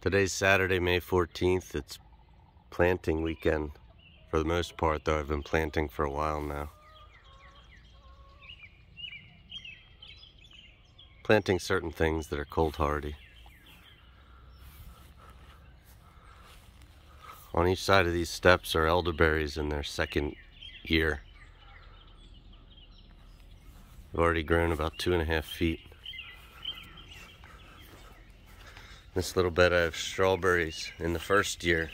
Today's Saturday, May 14th. It's planting weekend for the most part, though I've been planting for a while now. Planting certain things that are cold hardy. On each side of these steps are elderberries in their second year. They've already grown about 2.5 feet. This little bed I have strawberries. In the first year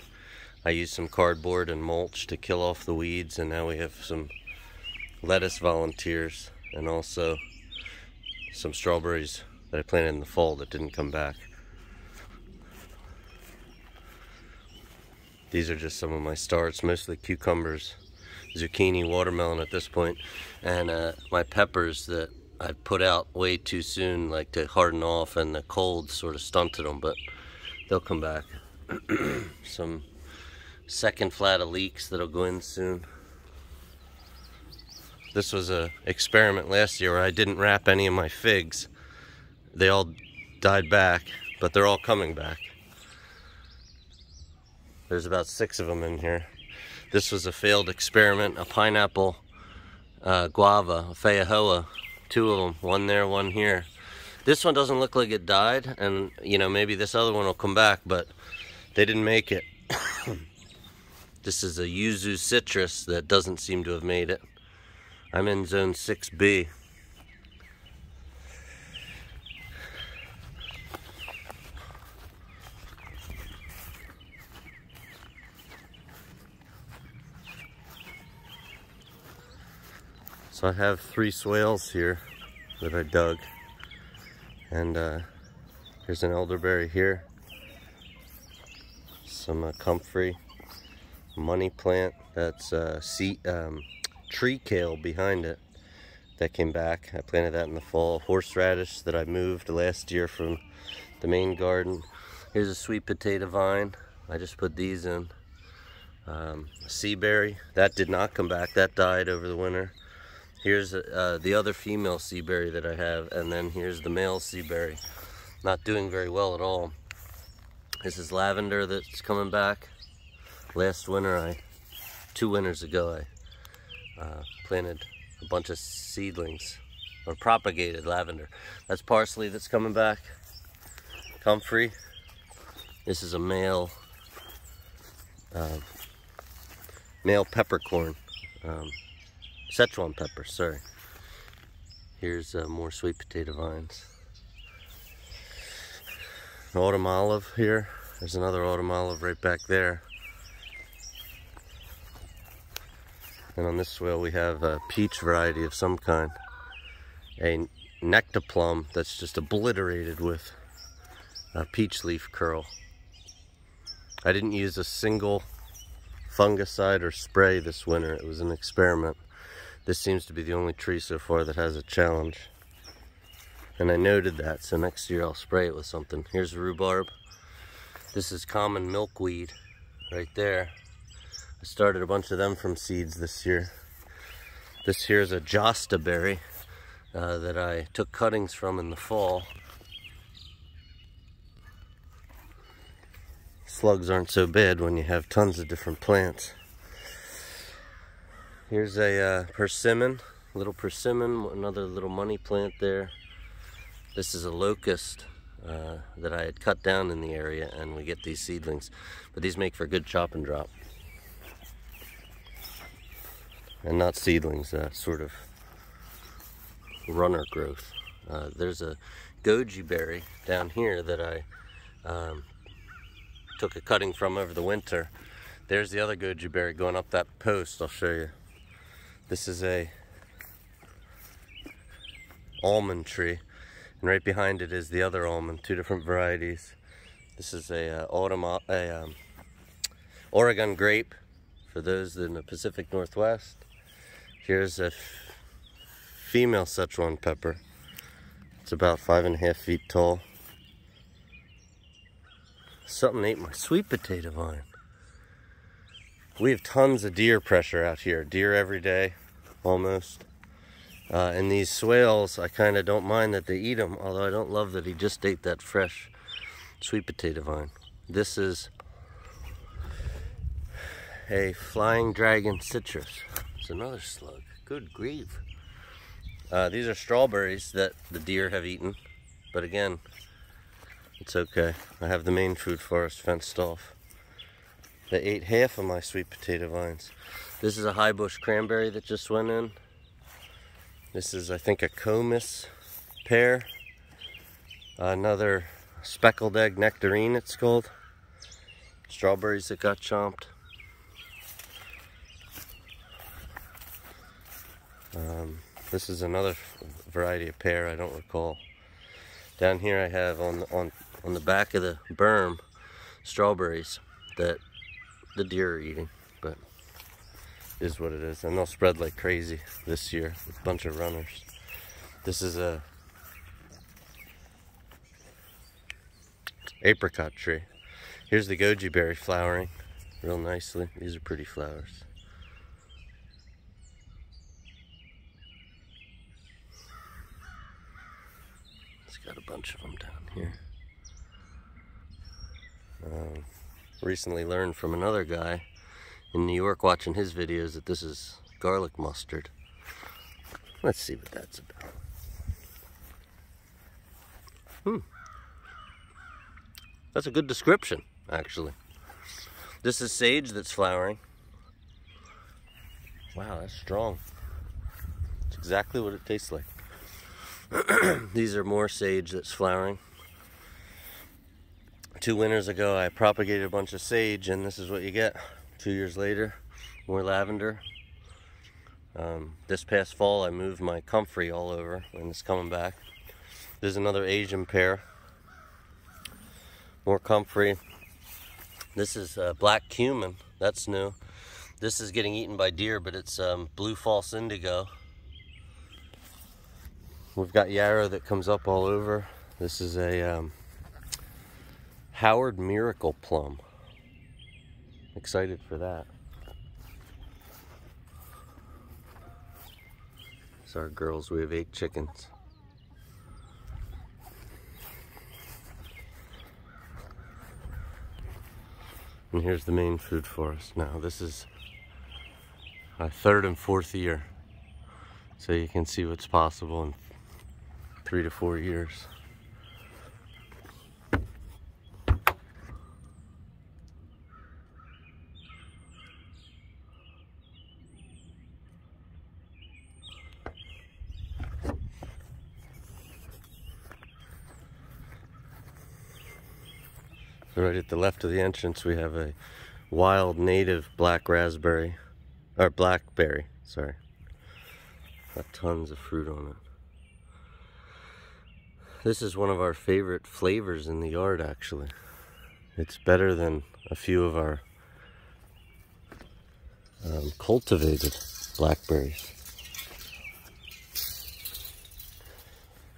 I used some cardboard and mulch to kill off the weeds, and now we have some lettuce volunteers and also some strawberries that I planted in the fall that didn't come back. These are just some of my starts, mostly cucumbers, zucchini, watermelon at this point, and my peppers that I put out way too soon, like to harden off, and the cold sort of stunted them, but they'll come back. Some second flat of leeks that'll go in soon. This was an experiment last year where I didn't wrap any of my figs. They all died back, but they're all coming back. There's about 6 of them in here. This was a failed experiment. A pineapple, guava, a fayahoa, 2 of them, one there, one here. This one doesn't look like it died, and you know, maybe this other one will come back, but they didn't make it. This is a yuzu citrus that doesn't seem to have made it. I'm in zone 6B. So I have 3 swales here that I dug, and here's an elderberry here, some comfrey, money plant, that's tree kale behind it that came back. I planted that in the fall. Horseradish that I moved last year from the main garden. Here's a sweet potato vine. I just put these in. Sea berry, that did not come back, that died over the winter. Here's the other female sea berry that I have, and then here's the male sea berry. Not doing very well at all. This is lavender that's coming back. Last winter, 2 winters ago, I planted a bunch of seedlings, or propagated lavender. That's parsley that's coming back. Comfrey. This is a male peppercorn. Szechuan pepper, sorry. Here's more sweet potato vines. An autumn olive here. There's another autumn olive right back there. And on this swale we have a peach variety of some kind. A nectar plum that's just obliterated with a peach leaf curl. I didn't use a single fungicide or spray this winter. It was an experiment. This seems to be the only tree so far that has a challenge. And I noted that, so next year I'll spray it with something. Here's rhubarb. This is common milkweed right there. I started a bunch of them from seeds this year. This here is a josta berry that I took cuttings from in the fall. Slugs aren't so bad when you have tons of different plants. Here's a persimmon, little persimmon, another little money plant there. This is a locust that I had cut down in the area, and we get these seedlings. But these make for good chop and drop. And not seedlings, sort of runner growth. There's a goji berry down here that I took a cutting from over the winter. There's the other goji berry going up that post, I'll show you. This is a almond tree, and right behind it is the other almond, 2 different varieties. This is a Oregon grape for those in the Pacific Northwest. Here's a female Szechuan pepper. It's about 5.5 feet tall. Something ate my sweet potato vine. We have tons of deer pressure out here. Deer every day, almost. And these swales, I kind of don't mind that they eat them, although I don't love that he just ate that fresh sweet potato vine. This is a flying dragon citrus. It's another slug. Good grief. These are strawberries that the deer have eaten, but again, it's okay. I have the main food forest fenced off. They ate half of my sweet potato vines. This is a high bush cranberry that just went in. This is, I think, a comus pear. Another speckled egg nectarine, it's called. Strawberries that got chomped. This is another variety of pear, I don't recall. Down here I have on the back of the berm strawberries that the deer are eating, but it is what it is. And they'll spread like crazy this year with a bunch of runners. This is a apricot tree. Here's the goji berry flowering real nicely. These are pretty flowers. It's got a bunch of them down here. Recently learned from another guy in New York watching his videos that this is garlic mustard. Let's see what that's about. That's a good description, actually. This is sage that's flowering. Wow, that's strong. It's exactly what it tastes like. These are more sage that's flowering. 2 winters ago I propagated a bunch of sage, and this is what you get 2 years later. More lavender. This past fall I moved my comfrey all over, and it's coming back. There's another Asian pear. More comfrey. This is black cumin. That's new. This is getting eaten by deer, but it's blue false indigo. We've got yarrow that comes up all over. This is a Howard Miracle Plum. Excited for that. It's our girls. We have 8 chickens. And here's the main food forest. Now this is our 3rd and 4th year. So you can see what's possible in 3 to 4 years. So right at the left of the entrance we have a wild native black raspberry, or blackberry, sorry. Got tons of fruit on it. This is one of our favorite flavors in the yard, actually. It's better than a few of our cultivated blackberries.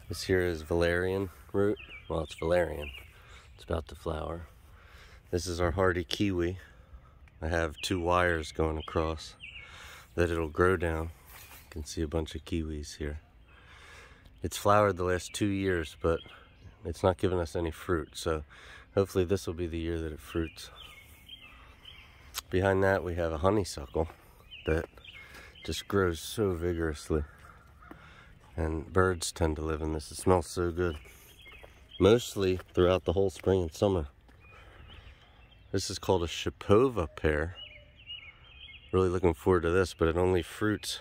This here is Valerian Root. Well, it's Valerian. It's about to flower. This is our Hearty Kiwi. I have 2 wires going across that it'll grow down. You can see a bunch of kiwis here. It's flowered the last 2 years, but it's not giving us any fruit, so hopefully this will be the year that it fruits. Behind that we have a honeysuckle that just grows so vigorously, and birds tend to live in this. It smells so good. Mostly throughout the whole spring and summer. This is called a Shipova pear. Really looking forward to this, but it only fruits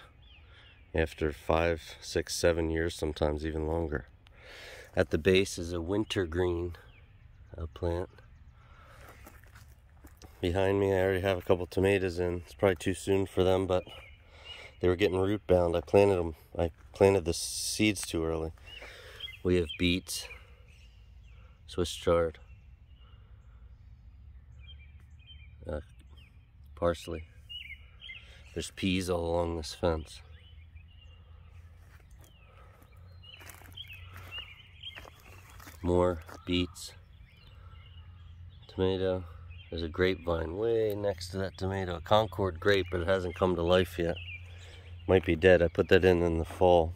after 5, 6, 7 years, sometimes even longer. At the base is a wintergreen plant. Behind me I already have a couple tomatoes in. It's probably too soon for them, but they were getting root bound. I planted the seeds too early. We have beets, Swiss chard, parsley. There's peas all along this fence. More beets, tomato. There's a grapevine way next to that tomato, a Concord grape, but it hasn't come to life yet. Might be dead. I put that in the fall.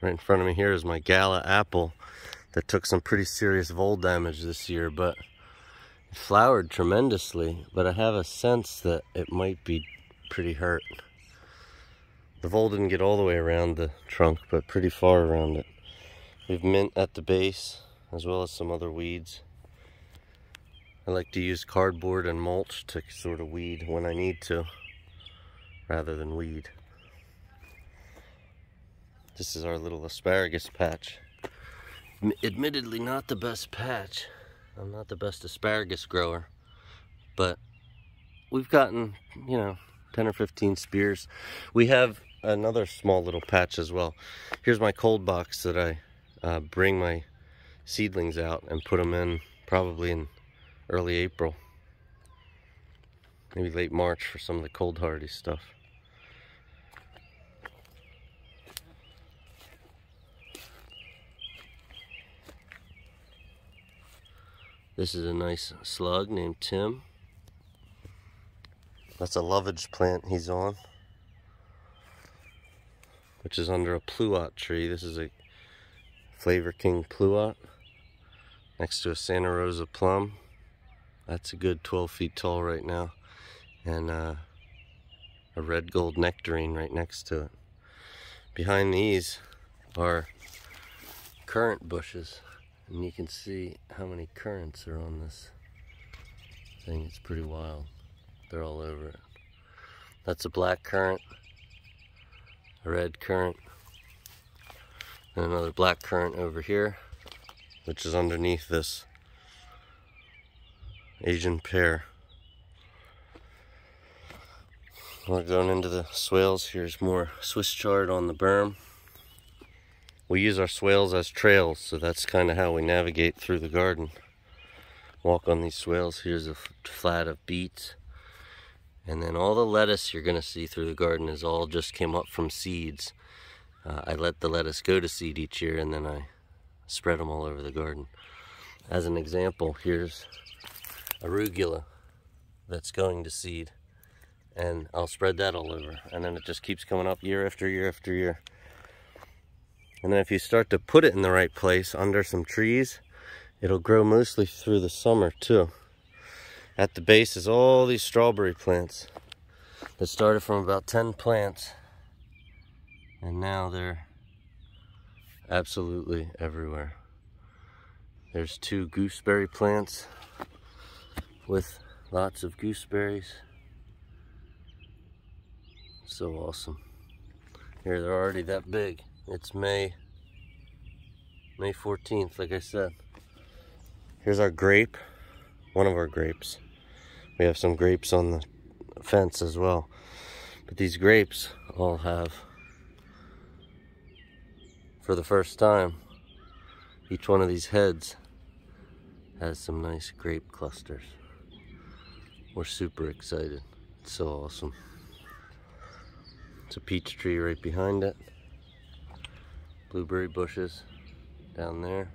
Right in front of me here is my Gala Apple that took some pretty serious vole damage this year, but it flowered tremendously. But I have a sense that it might be pretty hurt. The vole didn't get all the way around the trunk, but pretty far around it. We have mint at the base, as well as some other weeds. I like to use cardboard and mulch to sort of weed when I need to, rather than weed. This is our little asparagus patch. Admittedly not the best patch. I'm not the best asparagus grower, but we've gotten, 10 or 15 spears. We have another small little patch as well. Here's my cold box that I bring my seedlings out and put them in probably in early April, maybe late March for some of the cold hardy stuff. This is a nice slug named Tim. That's a lovage plant he's on, which is under a pluot tree. This is a Flavor King pluot next to a Santa Rosa plum. That's a good 12 feet tall right now. And a red gold nectarine right next to it. Behind these are currant bushes. And you can see how many currants are on this thing. It's pretty wild. They're all over it. That's a black currant, a red currant, and another black currant over here, which is underneath this Asian pear. We're going into the swales. Here's more Swiss chard on the berm. We use our swales as trails, so that's kind of how we navigate through the garden. Walk on these swales. Here's a flat of beets. And then all the lettuce you're going to see through the garden is all just came up from seeds. I let the lettuce go to seed each year, and then I spread them all over the garden. As an example, here's arugula that's going to seed. And I'll spread that all over. And then it just keeps coming up year after year after year. And then if you start to put it in the right place under some trees, it'll grow mostly through the summer too. At the base is all these strawberry plants that started from about 10 plants. And now they're absolutely everywhere. There's 2 gooseberry plants with lots of gooseberries. So awesome. Here, they're already that big. It's May 14th, like I said. Here's our grape, one of our grapes. We have some grapes on the fence as well. But these grapes all have, for the first time, each one of these heads has some nice grape clusters. We're super excited. It's so awesome. It's a peach tree right behind it. Blueberry bushes down there.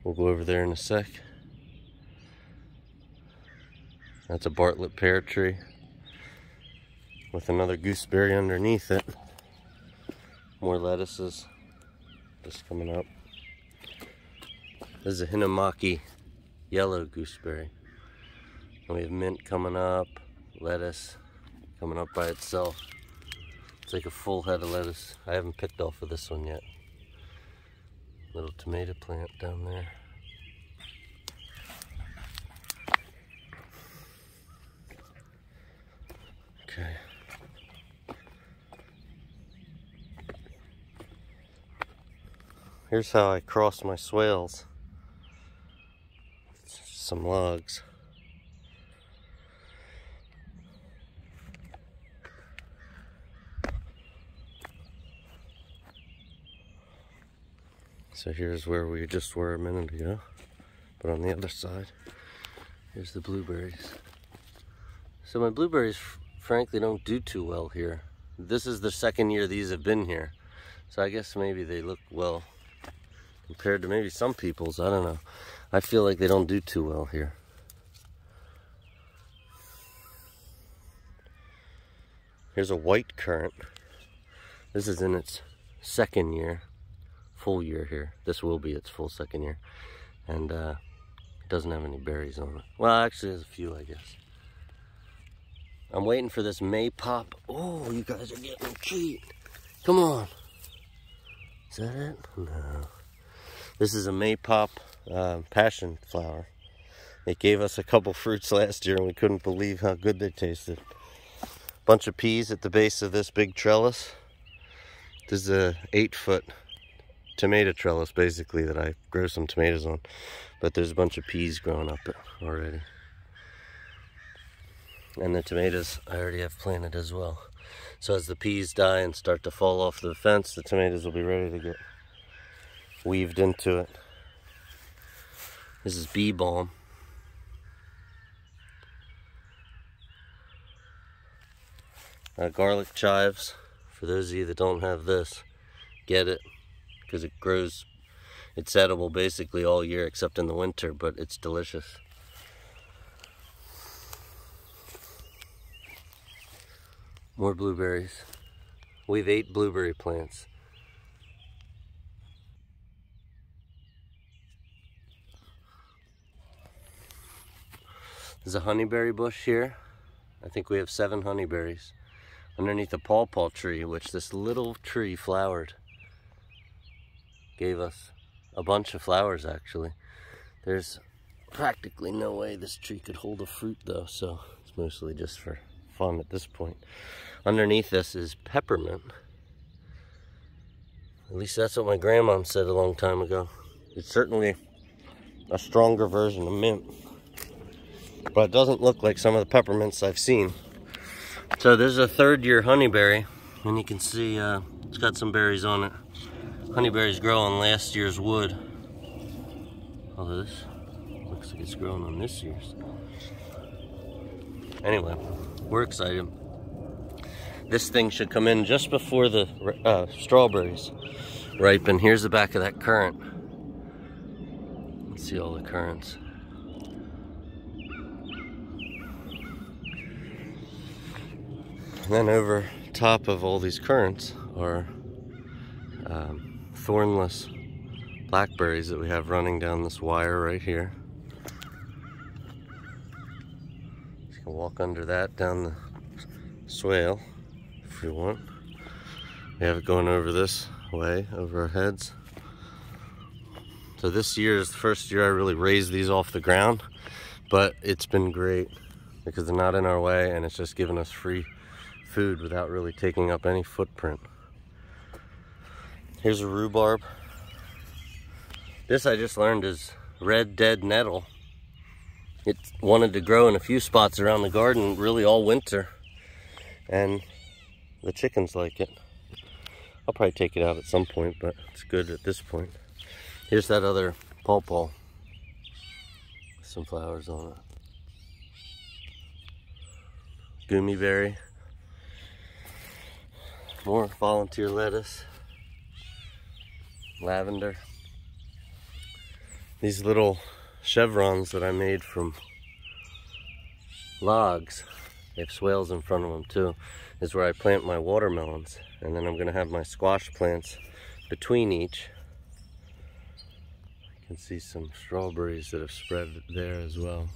We'll go over there in a sec. That's a Bartlett pear tree with another gooseberry underneath it. More lettuces just coming up. This is a Hinamaki yellow gooseberry. And we have mint coming up, lettuce coming up by itself. It's like a full head of lettuce. I haven't picked off of this one yet. Little tomato plant down there. Okay. Here's how I cross my swales. Some logs. So here's where we just were a minute ago, but on the other side, here's the blueberries. So my blueberries, frankly, don't do too well here. This is the second year these have been here, so I guess maybe they look well compared to maybe some people's. I don't know. I feel like they don't do too well here. Here's a white currant. This is in its second year. full year here. This will be its full second year. And it doesn't have any berries on it. Well, actually there's a few, I guess. I'm waiting for this May pop. Oh, you guys are getting a treat. Come on. Is that it? No. This is a May pop passion flower. It gave us a couple fruits last year and we couldn't believe how good they tasted. Bunch of peas at the base of this big trellis. This is a 8-foot tomato trellis basically that I grow some tomatoes on. But there's a bunch of peas growing up already. And the tomatoes I already have planted as well. So as the peas die and start to fall off the fence, the tomatoes will be ready to get weaved into it. This is bee balm. Garlic chives. For those of you that don't have this, get it, because it grows, it's edible basically all year except in the winter, but it's delicious. More blueberries. We have 8 blueberry plants. There's a honeyberry bush here. I think we have 7 honeyberries underneath a pawpaw tree, which this little tree flowered. Gave us a bunch of flowers actually. There's practically no way this tree could hold a fruit though, so it's mostly just for fun at this point. Underneath this is peppermint. At least that's what my grandmom said a long time ago. It's certainly a stronger version of mint, but it doesn't look like some of the peppermints I've seen. So there's a 3rd-year honeyberry, and you can see it's got some berries on it. Honeyberries grow on last year's wood. Although this looks like it's growing on this year's. Anyway, we're excited. This thing should come in just before the strawberries ripen. Here's the back of that currant. Let's see all the currants. And then over top of all these currants are thornless blackberries that we have running down this wire right here. You can walk under that down the swale if you want. We have it going over this way, over our heads. So this year is the first year I really raised these off the ground, but it's been great because they're not in our way and it's just giving us free food without really taking up any footprint. Here's a rhubarb. This I just learned is red dead nettle. It wanted to grow in a few spots around the garden really all winter, and the chickens like it. I'll probably take it out at some point, but it's good at this point. Here's that other pawpaw. Some flowers on it. Goji berry. More volunteer lettuce. Lavender. These little chevrons that I made from logs, they have swales in front of them too, is where I plant my watermelons. And then I'm going to have my squash plants between each. You can see some strawberries that have spread there as well.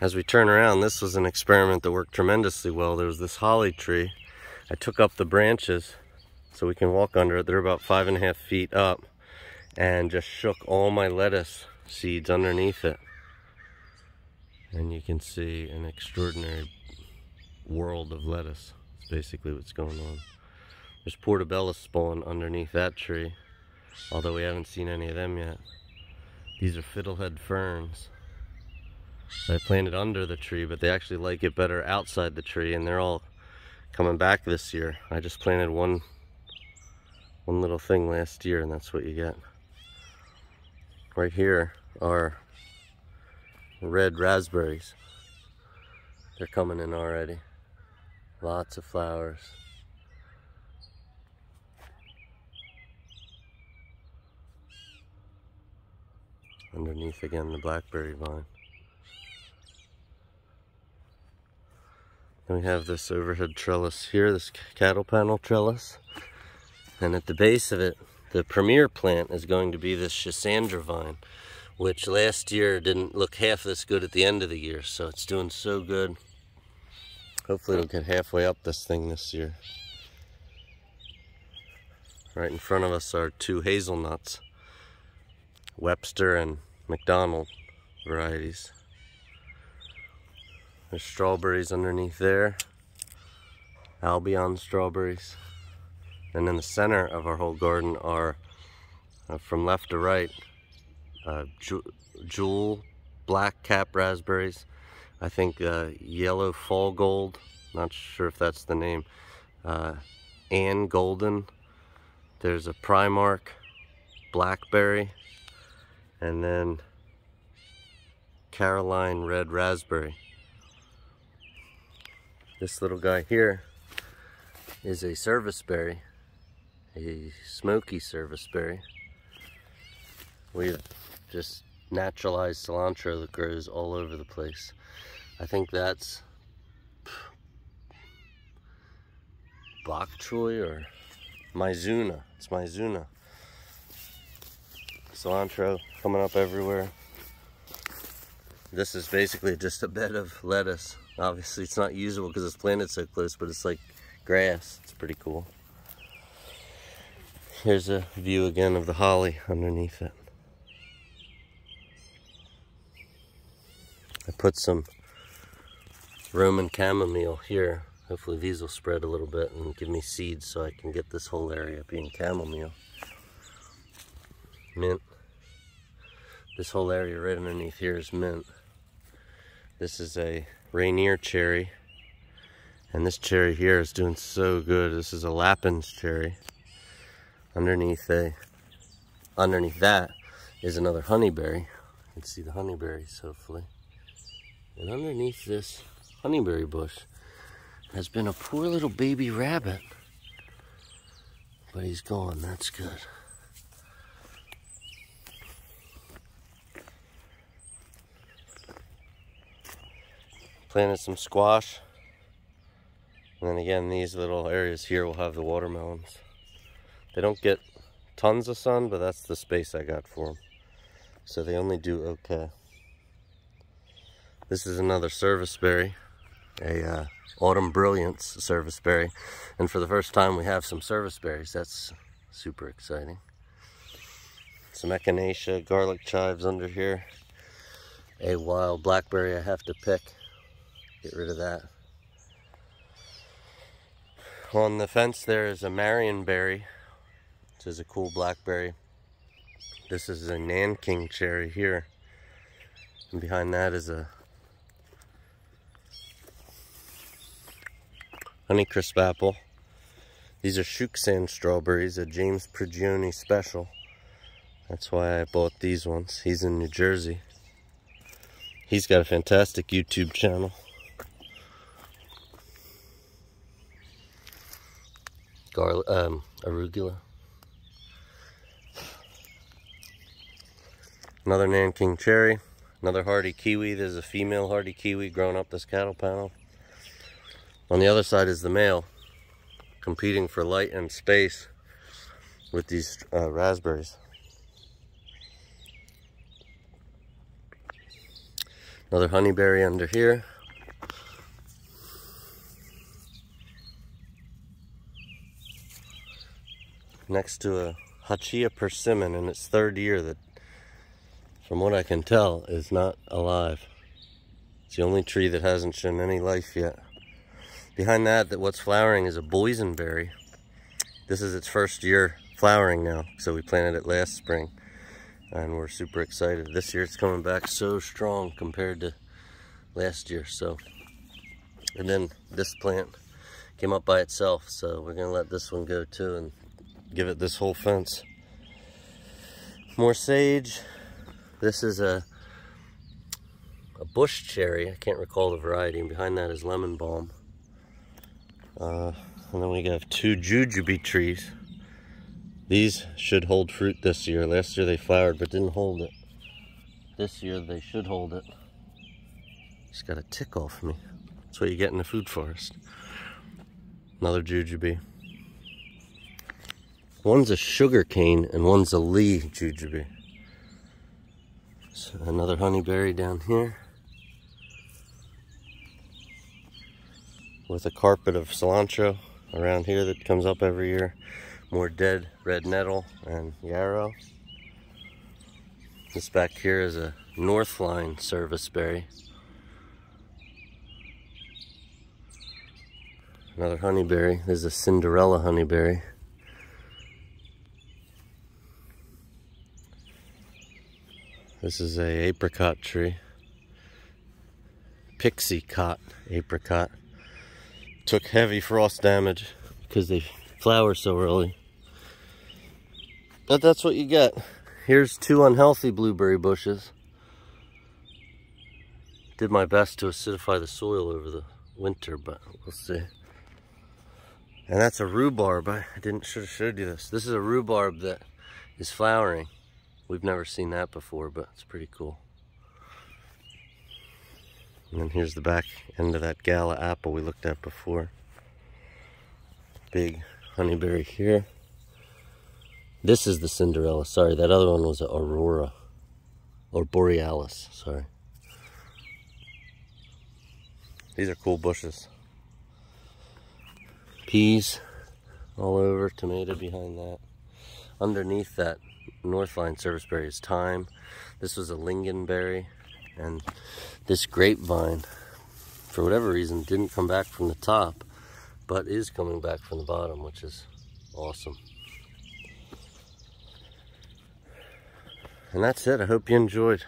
As we turn around, this was an experiment that worked tremendously well. There was this holly tree. I took up the branches so we can walk under it. They're about 5.5 feet up, and just shook all my lettuce seeds underneath it. And you can see an extraordinary world of lettuce. That's basically what's going on. There's portobello spawn underneath that tree, although we haven't seen any of them yet. These are Fiddlehead Ferns. I planted under the tree, but they actually like it better outside the tree, and they're all coming back this year. I just planted one little thing last year, and that's what you get. Right here are red raspberries. They're coming in already. Lots of flowers. Underneath again the blackberry vine. And we have this overhead trellis here, this cattle panel trellis. And at the base of it, the premier plant is going to be this Schisandra vine, which last year didn't look half this good at the end of the year. So it's doing so good. Hopefully it'll get halfway up this thing this year. Right in front of us are two hazelnuts, Webster and McDonald varieties. There's strawberries underneath there, Albion Strawberries. And in the center of our whole garden are, from left to right, Jewel Black Cap Raspberries. I think Yellow Fall Gold, not sure if that's the name, Ann Golden. There's a Primark Blackberry, and then Caroline Red Raspberry. This little guy here is a serviceberry, a smoky serviceberry. We've just naturalized cilantro that grows all over the place. I think that's bok choy or Mizuna. It's Mizuna. Cilantro coming up everywhere. This is basically just a bed of lettuce. Obviously it's not usable because it's planted so close, but it's like grass. It's pretty cool. Here's a view again of the holly underneath it. I put some Roman chamomile here. Hopefully these will spread a little bit and give me seeds so I can get this whole area being chamomile. Mint. This whole area right underneath here is mint. This is a Rainier Cherry. And this cherry here is doing so good. This is a Lapins cherry. Underneath that is another Honeyberry. You can see the Honeyberries hopefully. And underneath this Honeyberry bush has been a poor little baby rabbit. But he's gone, that's good. Planted some squash. And then again, these little areas here will have the watermelons. They don't get tons of sun, but that's the space I got for them. So they only do okay. This is another serviceberry, a Autumn Brilliance serviceberry. And for the first time we have some serviceberries. That's super exciting. Some echinacea, garlic chives under here. A wild blackberry I have to pick. Get rid of that. On the fence there is a Marionberry, which is a cool blackberry. This is a Nanking cherry here. And behind that is a Honeycrisp apple. These are Szechuan strawberries, a James Prigioni special. That's why I bought these ones. He's in New Jersey. He's got a fantastic YouTube channel. Arugula. Another Nanking cherry. Another Hearty Kiwi. There's a female Hearty Kiwi growing up this cattle panel. On the other side is the male, competing for light and space with these raspberries. Another Honeyberry under here. Next to a Hachiya Persimmon in its third year that, from what I can tell, is not alive. It's the only tree that hasn't shown any life yet. Behind that, what's flowering is a boysenberry. This is its first year flowering now, so we planted it last spring. And we're super excited. This year it's coming back so strong compared to last year. So, and then this plant came up by itself, so we're gonna let this one go too and give it this whole fence. More sage. This is a bush cherry. I can't recall the variety. And behind that is lemon balm. And then we have two jujube trees. These should hold fruit this year. Last year they flowered but didn't hold it. This year they should hold it. Just got a tick off me. That's what you get in the food forest. Another jujube. One's a sugar cane and one's a Lee jujube. So another honeyberry down here with a carpet of cilantro around here that comes up every year. More dead red nettle and yarrow. This back here is a Northline service berry. Another honeyberry. This is a Cinderella honeyberry. This is a apricot tree. Pixie cot apricot. Took heavy frost damage because they flower so early. But that's what you get. Here's 2 unhealthy blueberry bushes. Did my best to acidify the soil over the winter, but we'll see. And that's a rhubarb. I should have showed you this. This is a rhubarb that is flowering. We've never seen that before, but it's pretty cool. And then here's the back end of that Gala apple we looked at before. Big honeyberry here. This is the Cinderella. Sorry, that other one was an Aurora. Or Borealis, sorry. These are cool bushes. Peas all over, tomato behind that. Underneath that Northline service berry is thyme. This was a lingonberry, and this grapevine, for whatever reason, didn't come back from the top, but is coming back from the bottom, which is awesome. And that's it. I hope you enjoyed.